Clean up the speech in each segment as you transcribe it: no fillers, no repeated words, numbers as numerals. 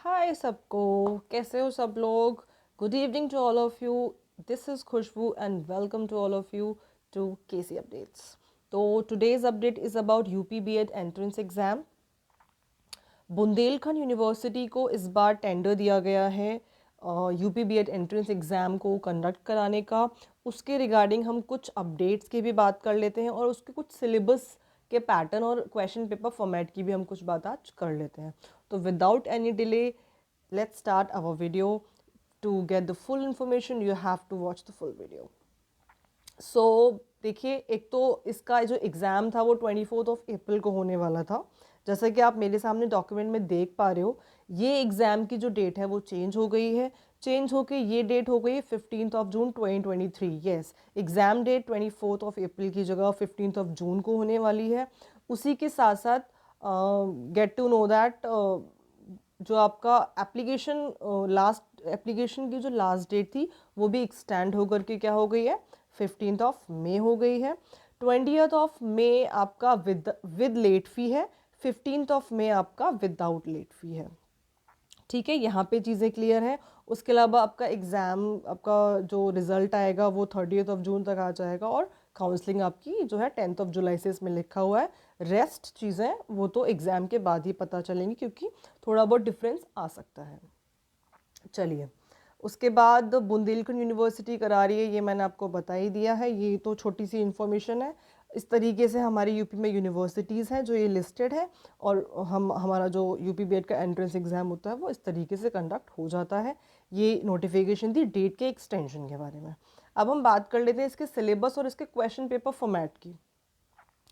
हाय सबको, कैसे हो सब लोग। Good evening to all of you. This is Khushboo and welcome to all of you to KC updates. तो today's update is about UP BEd entrance exam. Bundelkhand university को इस बार टेंडर दिया गया है यूपी बीएड एंट्रेंस एग्ज़ाम को conduct कराने का। उसके रिगार्डिंग हम कुछ अपडेट्स की भी बात कर लेते हैं और उसके कुछ सिलेबस के पैटर्न और क्वेश्चन पेपर फॉर्मेट की भी हम कुछ बात आज कर लेते हैं। तो without any delay let's start our video. To get the full information you have to watch the full video. देखिए, एक तो इसका जो एग्ज़ाम था वो 24 अप्रैल को होने वाला था। जैसा कि आप मेरे सामने डॉक्यूमेंट में देख पा रहे हो, ये एग्ज़ाम की जो डेट है वो चेंज हो गई है। चेंज होके ये डेट हो गई है 15 जून 2023। येस, एग्ज़ाम डेट 24 अप्रैल की जगह 15 जून को होने वाली है। उसी के साथ साथ गेट टू नो दैट जो आपका एप्लीकेशन की जो लास्ट डेट थी वो भी एक्सटेंड होकर के क्या हो गई है, 15 मई हो गई है। 20 मई आपका विद लेट फ़ी है, 15 मई आपका विदाउट लेट फ़ी है। ठीक है, यहाँ पे चीज़ें क्लियर हैं। उसके अलावा आपका एग्ज़ाम, आपका जो रिज़ल्ट आएगा वो 30 जून तक आ जाएगा और काउंसलिंग आपकी जो है 10 जुलाई से इसमें लिखा हुआ है। रेस्ट चीज़ें वो तो एग्ज़ाम के बाद ही पता चलेंगी क्योंकि थोड़ा बहुत डिफरेंस आ सकता है। चलिए, उसके बाद बुंदेलखंड यूनिवर्सिटी करा रही है, ये मैंने आपको बता ही दिया है। ये तो छोटी सी इन्फॉर्मेशन है। इस तरीके से हमारे यूपी में यूनिवर्सिटीज़ हैं जो ये लिस्टेड है और हमारा जो यूपी बीएड का एंट्रेंस एग्ज़ाम होता है वो इस तरीके से कंडक्ट हो जाता है। ये नोटिफिकेशन थी डेट के एक्सटेंशन के बारे में। अब हम बात कर लेते हैं इसके सिलेबस और इसके क्वेश्चन पेपर फॉर्मेट की।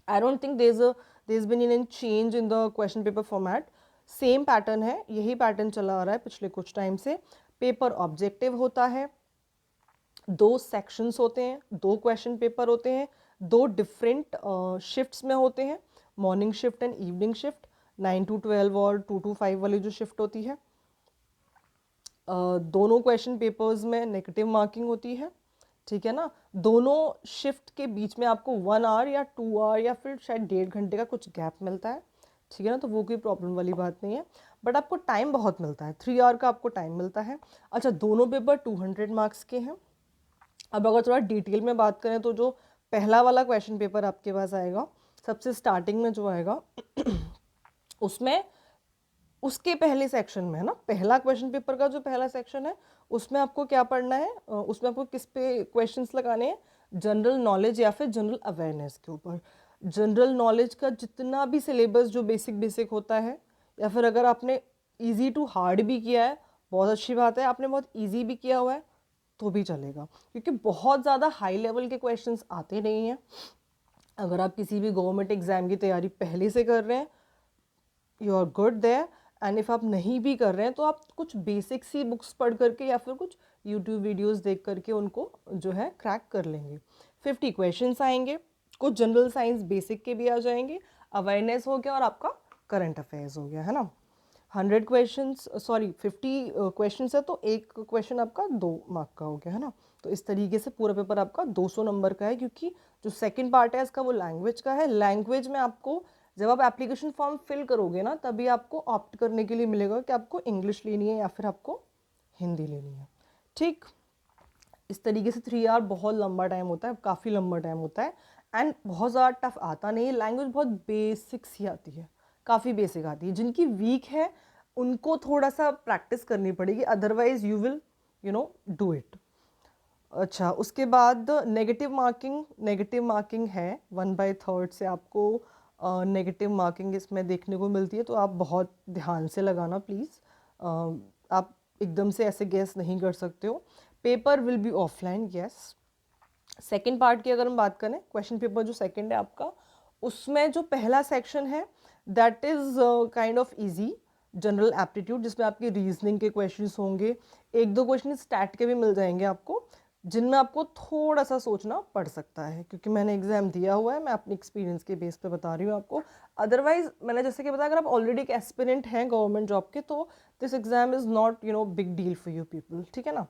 आई don't think there's been any change in the question paper format. Same pattern है, यही पैटर्न चला आ रहा है पिछले कुछ टाइम से। पेपर ऑब्जेक्टिव होता है, 2 सेक्शंस होते हैं, 2 क्वेश्चन पेपर होते हैं, 2 डिफरेंट शिफ्ट्स में होते हैं, morning shift and evening shift, 9 to 12 और 2 to 5 वाली जो शिफ्ट होती है। दोनों क्वेश्चन पेपर्स में नेगेटिव मार्किंग होती है। ठीक है ना, दोनों शिफ्ट के बीच में आपको 1 आवर या 2 आवर या फिर शायद 1.5 घंटे का कुछ गैप मिलता है। ठीक है ना, तो वो कोई प्रॉब्लम वाली बात नहीं है, बट आपको टाइम बहुत मिलता है, 3 आवर का आपको टाइम मिलता है। अच्छा, दोनों पेपर 200 मार्क्स के हैं। अब अगर थोड़ा डिटेल में बात करें तो जो पहला वाला क्वेश्चन पेपर आपके पास आएगा, सबसे स्टार्टिंग में जो आएगा उसमें उसके पहले सेक्शन में है ना, पहला क्वेश्चन पेपर का जो पहला सेक्शन है उसमें आपको क्या पढ़ना है, उसमें आपको किस पे क्वेश्चंस लगाने हैं, जनरल नॉलेज या फिर जनरल अवेयरनेस के ऊपर। जनरल नॉलेज का जितना भी सिलेबस जो बेसिक बेसिक होता है, या फिर अगर आपने इजी टू हार्ड भी किया है, बहुत अच्छी बात है, आपने बहुत इजी भी किया हुआ है तो भी चलेगा, क्योंकि बहुत ज़्यादा हाई लेवल के क्वेश्चंस आते नहीं हैं। अगर आप किसी भी गवर्नमेंट एग्ज़ाम की तैयारी पहले से कर रहे हैं, you are good there. And if आप नहीं भी कर रहे हैं तो आप कुछ बेसिक सी बुक्स पढ़ करके या फिर कुछ यूट्यूब वीडियोस देख करके उनको जो है क्रैक कर लेंगे। 50 क्वेश्चंस आएंगे, कुछ जनरल साइंस बेसिक के भी आ जाएंगे, अवेयरनेस हो गया और आपका करंट अफेयर्स हो गया, है ना। 50 क्वेश्चंस है तो एक क्वेश्चन आपका 2 मार्क का हो गया, है ना। तो इस तरीके से पूरा पेपर आपका 200 नंबर का है, क्योंकि जो सेकंड पार्ट है इसका वो लैंग्वेज का है। लैंग्वेज में आपको जब आप एप्लीकेशन फॉर्म फिल करोगे ना, तभी आपको ऑप्ट करने के लिए मिलेगा कि आपको इंग्लिश लेनी है या फिर आपको हिंदी लेनी है। ठीक, इस तरीके से 3 आवर बहुत लंबा टाइम होता है, काफ़ी लंबा टाइम होता है। एंड बहुत ज़्यादा टफ आता नहीं है, लैंग्वेज बहुत बेसिक्स ही आती है, काफ़ी बेसिक आती है। जिनकी वीक है उनको थोड़ा सा प्रैक्टिस करनी पड़ेगी, otherwise you will do it. अच्छा, उसके बाद नेगेटिव मार्किंग है 1/3 से आपको नेगेटिव मार्किंग इसमें देखने को मिलती है, तो आप बहुत ध्यान से लगाना प्लीज़। आप एकदम से ऐसे गेस नहीं कर सकते हो। Paper will be offline, yes. Second part की अगर हम बात करें, क्वेश्चन पेपर जो सेकेंड है आपका, उसमें जो पहला सेक्शन है that is kind of easy, general aptitude, जिसमें आपके रीजनिंग के क्वेश्चंस होंगे, 1-2 क्वेश्चन स्टैट के भी मिल जाएंगे आपको, जिनमें आपको थोड़ा सा सोचना पड़ सकता है, क्योंकि मैंने एग्जाम दिया हुआ है, मैं अपनी एक्सपीरियंस के बेस पे बता रही हूँ आपको। अदरवाइज मैंने जैसे कि बताया, अगर आप ऑलरेडी एक एस्पिरेंट हैं गवर्नमेंट जॉब के, तो this exam is not big deal for you people. ठीक है ना।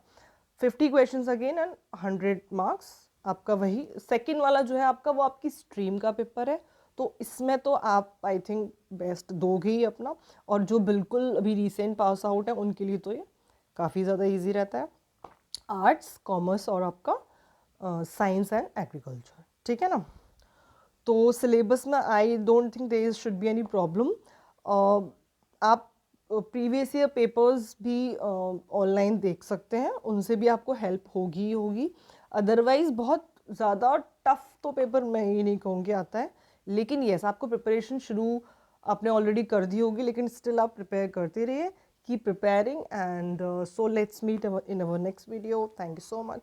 50 क्वेश्चंस अगेन एंड 100 मार्क्स। आपका वही सेकंड वाला जो है आपका, वो आपकी स्ट्रीम का पेपर है, तो इसमें तो आप आई थिंक बेस्ट दोगे ही अपना, और जो बिल्कुल अभी रिसेंट पास आउट है उनके लिए तो ये काफ़ी ज़्यादा इजी रहता है, आर्ट्स, कॉमर्स और आपका साइंस एंड एग्रीकल्चर, ठीक है ना। तो सिलेबस में I don't think there should be any problem. आप प्रीवियस ईयर पेपर्स भी ऑनलाइन देख सकते हैं, उनसे भी आपको हेल्प होगी ही होगी। अदरवाइज बहुत ज़्यादा टफ तो पेपर मैं ये नहीं कहूँगी आता है, लेकिन येस आपको प्रिपरेशन शुरू आपने ऑलरेडी कर दी होगी, लेकिन स्टिल आप प्रिपेयर करते रहिए, keep preparing, and so let's meet in our next video. Thank you so much.